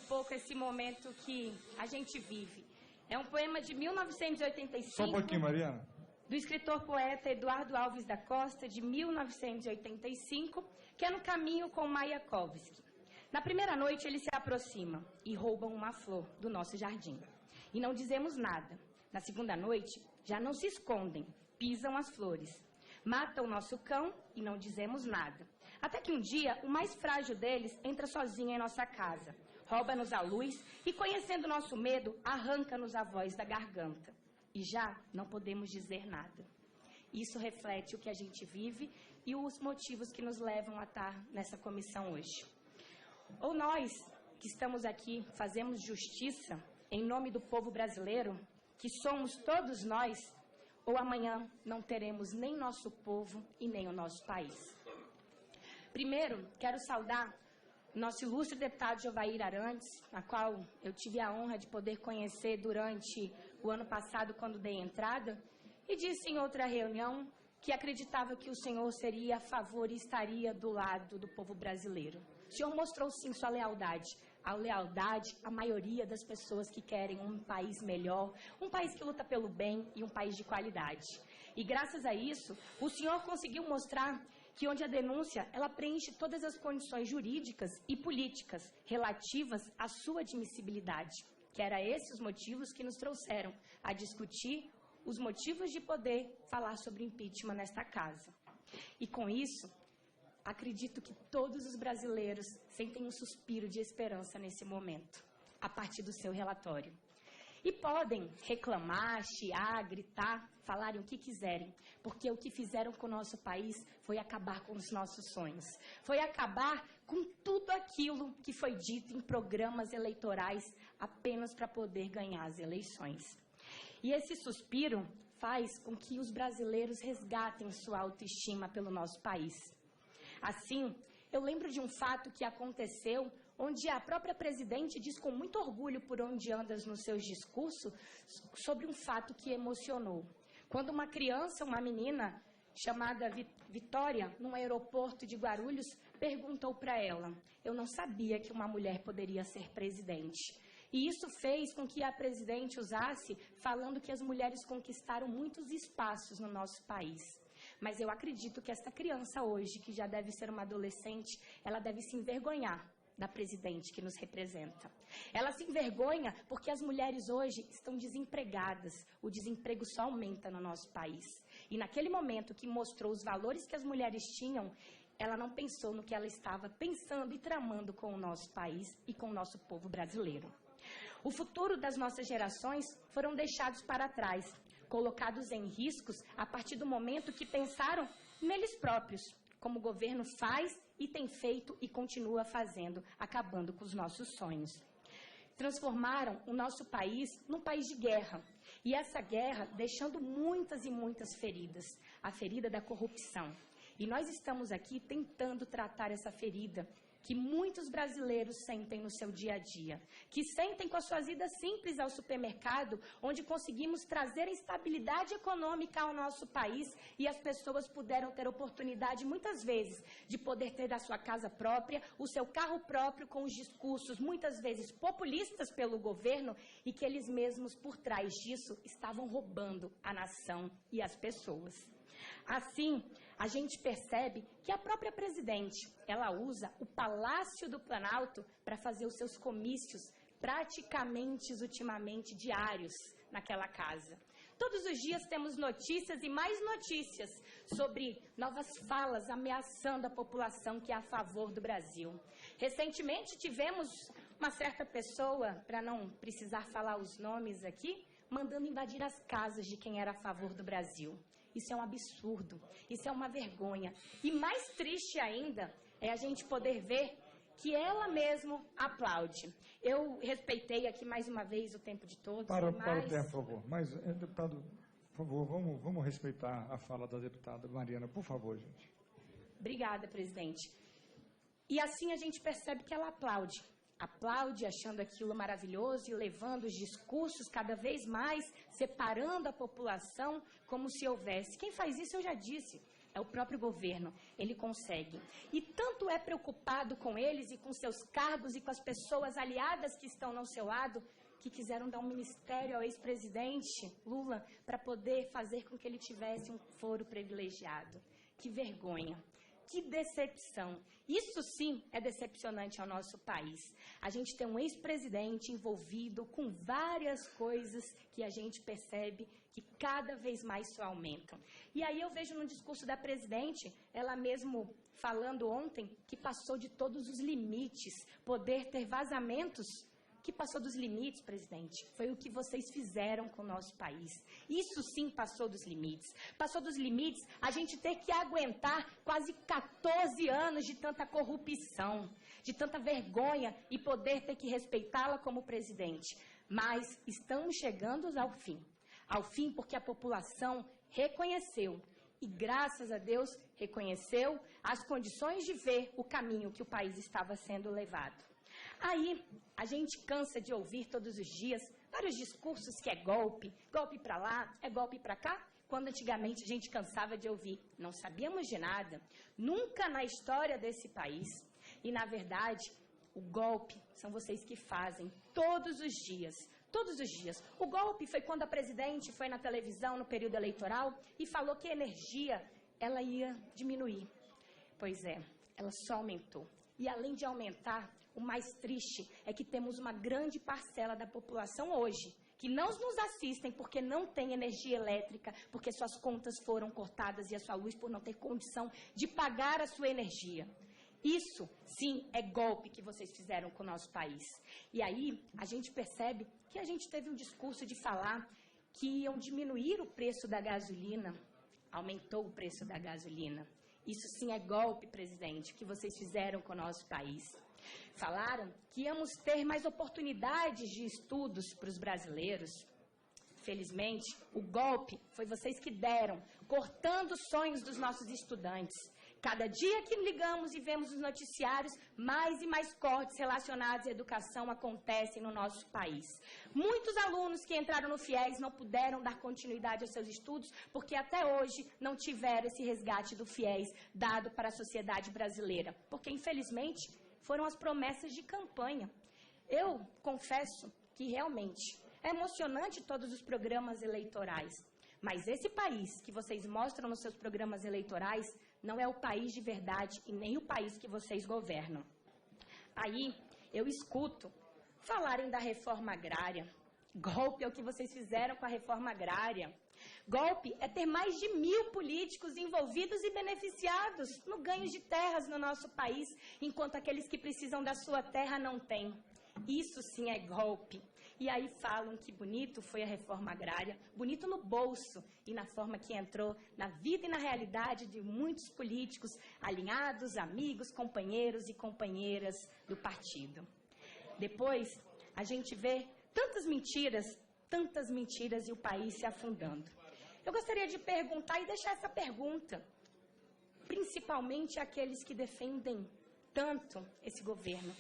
pouco esse momento que a gente vive. É um poema de 1985. Só um pouquinho, Mariana. Do escritor poeta Eduardo Alves da Costa, de 1985, que é No Caminho com Mayakovsky. Na primeira noite ele se aproxima e roubam uma flor do nosso jardim. E não dizemos nada. Na segunda noite já não se escondem, pisam as flores. Matam o nosso cão e não dizemos nada. Até que um dia, o mais frágil deles entra sozinho em nossa casa. Rouba-nos a luz e, conhecendo nosso medo, arranca-nos a voz da garganta. E já não podemos dizer nada. Isso reflete o que a gente vive e os motivos que nos levam a estar nessa comissão hoje. Ou nós, que estamos aqui, fazemos justiça em nome do povo brasileiro, que somos todos nós, ou amanhã não teremos nem nosso povo e nem o nosso país. Primeiro, quero saudar nosso ilustre deputado Jovair Arantes, a qual eu tive a honra de poder conhecer durante o ano passado, quando dei entrada, e disse em outra reunião que acreditava que o senhor seria a favor e estaria do lado do povo brasileiro. O senhor mostrou sim sua lealdade, a lealdade à maioria das pessoas que querem um país melhor, um país que luta pelo bem e um país de qualidade. E graças a isso, o senhor conseguiu mostrar que onde a denúncia, ela preenche todas as condições jurídicas e políticas relativas à sua admissibilidade, que era esses os motivos que nos trouxeram a discutir os motivos de poder falar sobre impeachment nesta casa. E com isso, acredito que todos os brasileiros sentem um suspiro de esperança nesse momento, a partir do seu relatório. E podem reclamar, chiar, gritar, falarem o que quiserem, porque o que fizeram com o nosso país foi acabar com os nossos sonhos. Foi acabar com tudo aquilo que foi dito em programas eleitorais apenas para poder ganhar as eleições. E esse suspiro faz com que os brasileiros resgatem sua autoestima pelo nosso país. Assim, eu lembro de um fato que aconteceu, onde a própria presidente diz com muito orgulho por onde andas nos seus discursos, sobre um fato que emocionou. Quando uma criança, uma menina chamada Vitória, num aeroporto de Guarulhos, perguntou para ela: eu não sabia que uma mulher poderia ser presidente. E isso fez com que a presidente usasse, falando que as mulheres conquistaram muitos espaços no nosso país. Mas eu acredito que esta criança hoje, que já deve ser uma adolescente, ela deve se envergonhar da presidente que nos representa. Ela se envergonha porque as mulheres hoje estão desempregadas. O desemprego só aumenta no nosso país. E naquele momento que mostrou os valores que as mulheres tinham, ela não pensou no que ela estava pensando e tramando com o nosso país e com o nosso povo brasileiro. O futuro das nossas gerações foram deixados para trás, colocados em riscos a partir do momento que pensaram neles próprios, como o governo faz e tem feito e continua fazendo, acabando com os nossos sonhos. Transformaram o nosso país num país de guerra. E essa guerra deixando muitas e muitas feridas. A ferida da corrupção. E nós estamos aqui tentando tratar essa ferida que muitos brasileiros sentem no seu dia a dia, que sentem com as suas idas simples ao supermercado, onde conseguimos trazer a estabilidade econômica ao nosso país e as pessoas puderam ter oportunidade, muitas vezes, de poder ter a sua casa própria, o seu carro próprio, com os discursos, muitas vezes, populistas pelo governo, e que eles mesmos, por trás disso, estavam roubando a nação e as pessoas. Assim, a gente percebe que a própria presidente, ela usa o Palácio do Planalto para fazer os seus comícios praticamente, ultimamente, diários naquela casa. Todos os dias temos notícias e mais notícias sobre novas falas ameaçando a população que é a favor do Brasil. Recentemente tivemos uma certa pessoa, para não precisar falar os nomes aqui, mandando invadir as casas de quem era a favor do Brasil. Isso é um absurdo, isso é uma vergonha. E mais triste ainda é a gente poder ver que ela mesmo aplaude. Eu respeitei aqui mais uma vez o tempo de todos. Para o tempo, por favor. Mas, deputado, por favor, vamos respeitar a fala da deputada Mariana, por favor, gente. Obrigada, presidente. E assim a gente percebe que ela aplaude. Aplaude achando aquilo maravilhoso e levando os discursos cada vez mais, separando a população como se houvesse. Quem faz isso, eu já disse, É o próprio governo, ele consegue. E tanto é preocupado com eles e com seus cargos e com as pessoas aliadas que estão ao seu lado, que quiseram dar um ministério ao ex-presidente Lula para poder fazer com que ele tivesse um foro privilegiado. Que vergonha, que decepção. Isso sim é decepcionante ao nosso país. A gente tem um ex-presidente envolvido com várias coisas que a gente percebe que cada vez mais só aumentam. E aí eu vejo no discurso da presidente, ela mesmo falando ontem, que passou de todos os limites, poder ter vazamentos. Que passou dos limites, presidente, foi o que vocês fizeram com o nosso país. Isso sim passou dos limites. Passou dos limites a gente ter que aguentar quase 14 anos de tanta corrupção, de tanta vergonha e poder ter que respeitá-la como presidente. Mas estamos chegando ao fim. Ao fim porque a população reconheceu e, graças a Deus, reconheceu as condições de ver o caminho que o país estava sendo levado. Aí, a gente cansa de ouvir todos os dias vários discursos que é golpe para lá, é golpe para cá, quando antigamente a gente cansava de ouvir. Não sabíamos de nada, nunca na história desse país. E, na verdade, o golpe são vocês que fazem todos os dias. Todos os dias. O golpe foi quando a presidente foi na televisão no período eleitoral e falou que a energia ela ia diminuir. Pois é, ela só aumentou. E além de aumentar, o mais triste é que temos uma grande parcela da população hoje que não nos assistem porque não tem energia elétrica, porque suas contas foram cortadas e a sua luz por não ter condição de pagar a sua energia. Isso, sim, é golpe que vocês fizeram com o nosso país. E aí, a gente percebe que a gente teve um discurso de falar que iam diminuir o preço da gasolina. Aumentou o preço da gasolina. Isso, sim, é golpe, presidente, que vocês fizeram com o nosso país. Falaram que íamos ter mais oportunidades de estudos para os brasileiros. Felizmente, o golpe foi vocês que deram, cortando os sonhos dos nossos estudantes. Cada dia que ligamos e vemos os noticiários, mais e mais cortes relacionados à educação acontecem no nosso país. Muitos alunos que entraram no FIES não puderam dar continuidade aos seus estudos porque até hoje não tiveram esse resgate do FIES dado para a sociedade brasileira. Porque, infelizmente, foram as promessas de campanha. Eu confesso que realmente é emocionante todos os programas eleitorais. Mas esse país que vocês mostram nos seus programas eleitorais não é o país de verdade e nem o país que vocês governam. Aí eu escuto falarem da reforma agrária. Golpe é o que vocês fizeram com a reforma agrária. Golpe é ter mais de 1.000 políticos envolvidos e beneficiados no ganho de terras no nosso país, enquanto aqueles que precisam da sua terra não têm. Isso sim é golpe. E aí falam que bonito foi a reforma agrária, bonito no bolso e na forma que entrou na vida e na realidade de muitos políticos alinhados, amigos, companheiros e companheiras do partido. Depois, a gente vê tantas mentiras e o país se afundando. Eu gostaria de perguntar e deixar essa pergunta, principalmente àqueles que defendem tanto esse governo.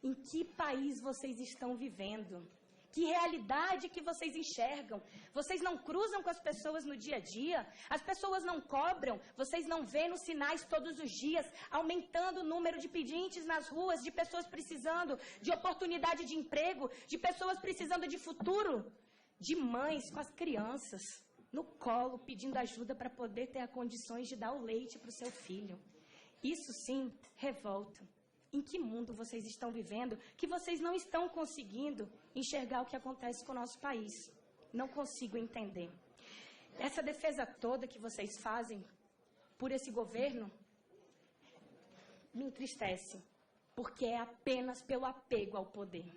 Em que país vocês estão vivendo? Que realidade que vocês enxergam? Vocês não cruzam com as pessoas no dia a dia? As pessoas não cobram? Vocês não veem nos sinais todos os dias, aumentando o número de pedintes nas ruas, de pessoas precisando de oportunidade de emprego, de pessoas precisando de futuro? De mães com as crianças no colo, pedindo ajuda para poder ter as condições de dar o leite para o seu filho. Isso sim, revolta. Em que mundo vocês estão vivendo que vocês não estão conseguindo enxergar o que acontece com o nosso país? Não consigo entender. Essa defesa toda que vocês fazem por esse governo me entristece, porque é apenas pelo apego ao poder.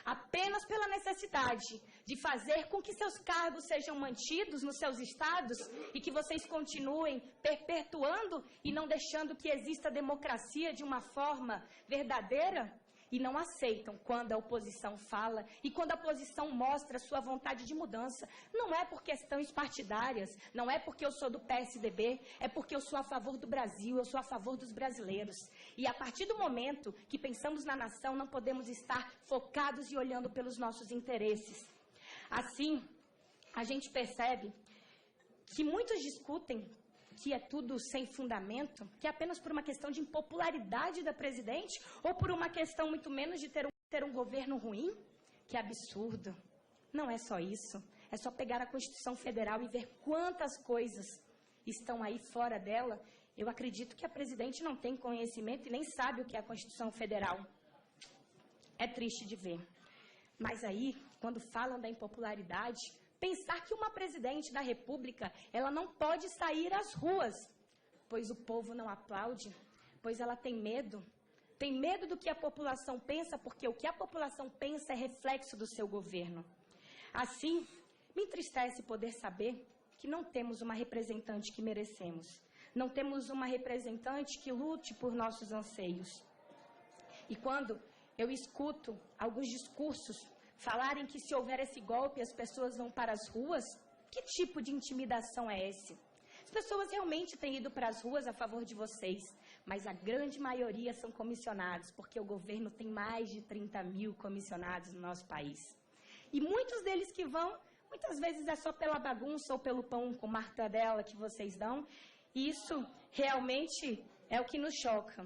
Apenas pela necessidade de fazer com que seus cargos sejam mantidos nos seus estados e que vocês continuem perpetuando e não deixando que exista democracia de uma forma verdadeira, e não aceitam quando a oposição fala e quando a oposição mostra sua vontade de mudança. Não é por questões partidárias, não é porque eu sou do PSDB, é porque eu sou a favor do Brasil, eu sou a favor dos brasileiros. E a partir do momento que pensamos na nação, não podemos estar focados e olhando pelos nossos interesses. Assim, a gente percebe que muitos discutem que é tudo sem fundamento, que é apenas por uma questão de impopularidade da presidente ou por uma questão muito menos de ter um governo ruim? Que absurdo. Não é só isso. É só pegar a Constituição Federal e ver quantas coisas estão aí fora dela. Eu acredito que a presidente não tem conhecimento e nem sabe o que é a Constituição Federal. É triste de ver. Mas aí, quando falam da impopularidade, pensar que uma presidente da República, ela não pode sair às ruas, pois o povo não aplaude, pois ela tem medo do que a população pensa, porque o que a população pensa é reflexo do seu governo. Assim, me entristece poder saber que não temos uma representante que merecemos, não temos uma representante que lute por nossos anseios. E quando eu escuto alguns discursos falarem que se houver esse golpe as pessoas vão para as ruas, que tipo de intimidação é esse? As pessoas realmente têm ido para as ruas a favor de vocês, mas a grande maioria são comissionados, porque o governo tem mais de 30 mil comissionados no nosso país. E muitos deles que vão, muitas vezes é só pela bagunça ou pelo pão com mortadela que vocês dão, e isso realmente é o que nos choca.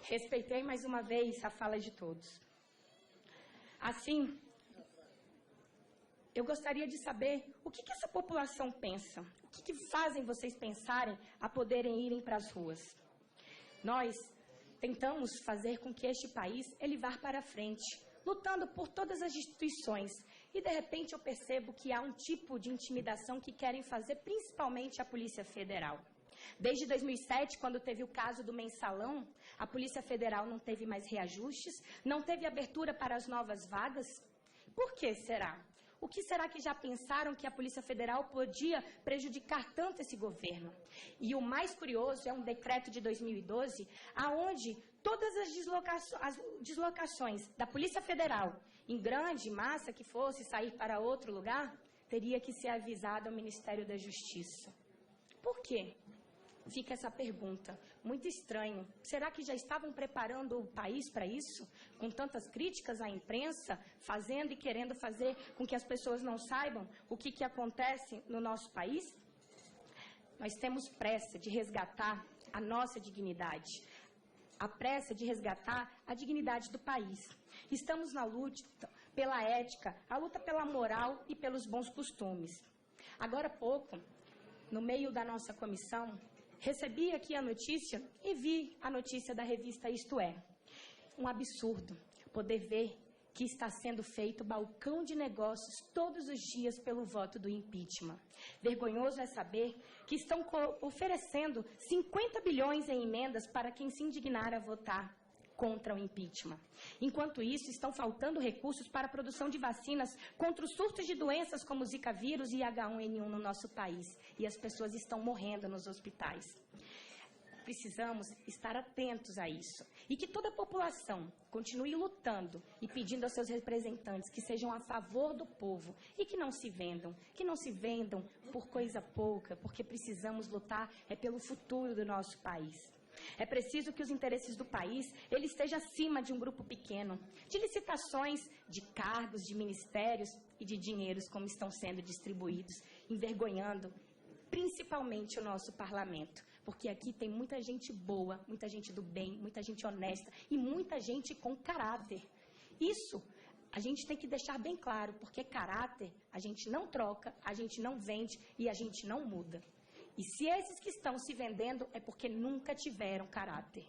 Respeitei mais uma vez a fala de todos. Assim, eu gostaria de saber o que essa população pensa, o que fazem vocês pensarem a poderem irem para as ruas. Nós tentamos fazer com que este país ele vá para frente, lutando por todas as instituições. E, de repente, eu percebo que há um tipo de intimidação que querem fazer, principalmente a Polícia Federal. Desde 2007, quando teve o caso do mensalão, a Polícia Federal não teve mais reajustes, não teve abertura para as novas vagas. Por que será? O que será que já pensaram que a Polícia Federal podia prejudicar tanto esse governo? E o mais curioso é um decreto de 2012, aonde todas as deslocações da Polícia Federal, em grande massa que fosse sair para outro lugar, teria que ser avisado ao Ministério da Justiça. Por quê? Fica essa pergunta, muito estranho. Será que já estavam preparando o país para isso? Com tantas críticas à imprensa, fazendo e querendo fazer com que as pessoas não saibam o que acontece no nosso país? Nós temos pressa de resgatar a nossa dignidade, a pressa de resgatar a dignidade do país. Estamos na luta pela ética, a luta pela moral e pelos bons costumes. Agora há pouco, no meio da nossa comissão, recebi aqui a notícia e vi a notícia da revista Isto É. Um absurdo poder ver que está sendo feito balcão de negócios todos os dias pelo voto do impeachment. Vergonhoso é saber que estão oferecendo 50 bilhões em emendas para quem se indignar a votar contra o impeachment. Enquanto isso, estão faltando recursos para a produção de vacinas contra os surtos de doenças como Zika vírus e H1N1 no nosso país. E as pessoas estão morrendo nos hospitais. Precisamos estar atentos a isso. E que toda a população continue lutando e pedindo aos seus representantes que sejam a favor do povo e que não se vendam por coisa pouca, porque precisamos lutar pelo futuro do nosso país. É preciso que os interesses do país ele esteja acima de um grupo pequeno, de licitações, de cargos, de ministérios e de dinheiros como estão sendo distribuídos, envergonhando principalmente o nosso parlamento, porque aqui tem muita gente boa, muita gente do bem, muita gente honesta e muita gente com caráter. Isso a gente tem que deixar bem claro, porque caráter a gente não troca, a gente não vende e a gente não muda. E se esses que estão se vendendo é porque nunca tiveram caráter.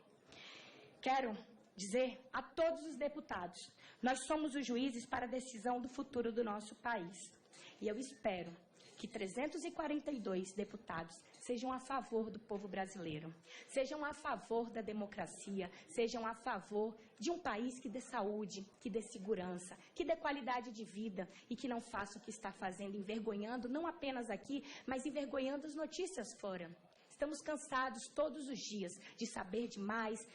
Quero dizer a todos os deputados, nós somos os juízes para a decisão do futuro do nosso país. E eu espero que 342 deputados sejam a favor do povo brasileiro, sejam a favor da democracia, sejam a favor de um país que dê saúde, que dê segurança, que dê qualidade de vida e que não faça o que está fazendo, envergonhando, não apenas aqui, mas envergonhando as notícias fora. Estamos cansados todos os dias de saber de mais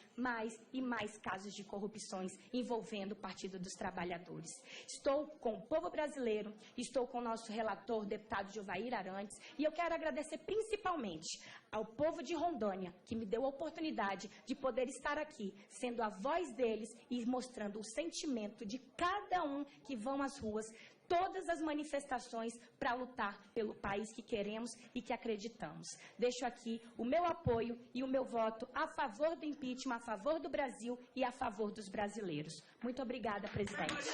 e mais casos de corrupções envolvendo o Partido dos Trabalhadores. Estou com o povo brasileiro, estou com o nosso relator, deputado Jovair Arantes, e eu quero agradecer principalmente ao povo de Rondônia, que me deu a oportunidade de poder estar aqui, sendo a voz deles e mostrando o sentimento de cada um que vão às ruas todas as manifestações para lutar pelo país que queremos e que acreditamos. Deixo aqui o meu apoio e o meu voto a favor do impeachment, a favor do Brasil e a favor dos brasileiros. Muito obrigada, presidente.